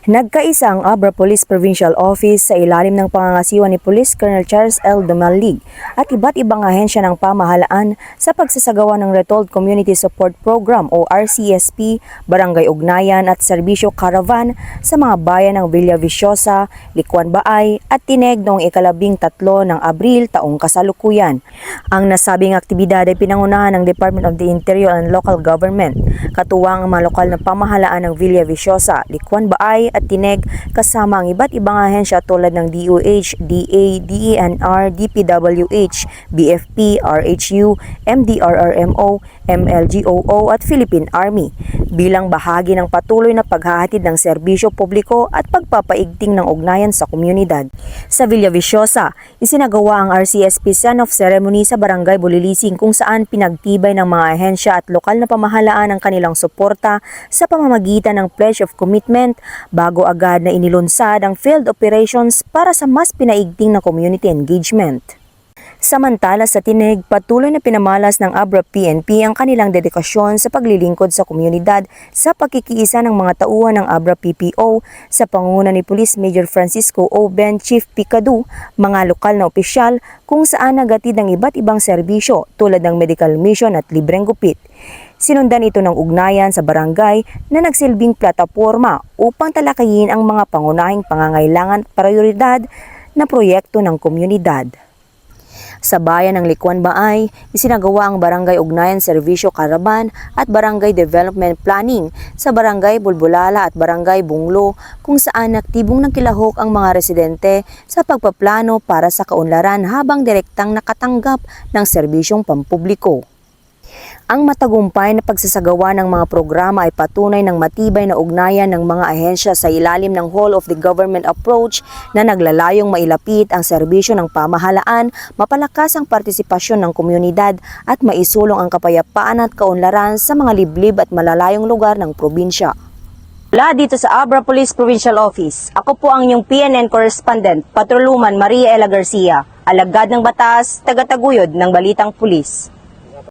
Nagkaisa ang Abra Police Provincial Office sa ilalim ng pangangasiwa ni Police Colonel Charles L. Dumalig at iba't ibang ahensya ng pamahalaan sa pagsasagawa ng Retold Community Support Program o RCSP, Barangay Ugnayan at Serbisyo Caravan sa mga bayan ng Villaviciosa, Licuan Baay at Tineg noong ika-13 ng Abril taong kasalukuyan. Ang nasabing aktibidad ay pinangunahan ng Department of the Interior and Local Government, katuwang ang mga lokal na pamahalaan ng Villaviciosa, Licuan Baay at Tineg kasama ang iba't ibang ahensya tulad ng DOH, DA, DENR, DPWH, BFP, RHU, MDRRMO, MLGOO at Philippine Army bilang bahagi ng patuloy na paghahatid ng serbisyo publiko at pagpapaigting ng ugnayan sa komunidad. Sa Villaviciosa, isinagawa ang RCSP Send-off Ceremony sa Barangay Bulilising kung saan pinagtibay ng mga ahensya at lokal na pamahalaan ang kanilang suporta sa pamamagitan ng Pledge of Commitment bago agad na inilunsad ang field operations para sa mas pinaigting na community engagement. Samantala sa Tineg, patuloy na pinamalas ng Abra PNP ang kanilang dedikasyon sa paglilingkod sa komunidad sa pagkikiisa ng mga tauhan ng Abra PPO sa pangunguna ni Police Major Francisco Oben, Chief Picadu, mga lokal na opisyal kung saan nagatid ng iba't ibang serbisyo tulad ng medical mission at libreng gupit. Sinundan ito ng ugnayan sa barangay na nagsilbing plataporma upang talakayin ang mga pangunahing pangangailangan at prioridad na proyekto ng komunidad. Sa bayan ng Licuan Baay, isinagawa ang Barangay Ugnayan Serbisyo Caravan at Barangay Development Planning sa Barangay Bulbulala at Barangay Bunglo kung saan aktibong nagkilahok ang mga residente sa pagpaplano para sa kaunlaran habang direktang nakatanggap ng serbisyong pampubliko. Ang matagumpay na pagsasagawa ng mga programa ay patunay ng matibay na ugnayan ng mga ahensya sa ilalim ng whole of the government approach na naglalayong mailapit ang serbisyo ng pamahalaan, mapalakas ang partisipasyon ng komunidad at maisulong ang kapayapaan at kaunlaran sa mga liblib at malalayong lugar ng probinsya. Mula dito sa Abra Police Provincial Office, ako po ang inyong PNN correspondent, Patroluman Maria Ella Garcia, alagad ng batas, tagataguyod ng Balitang Pulis.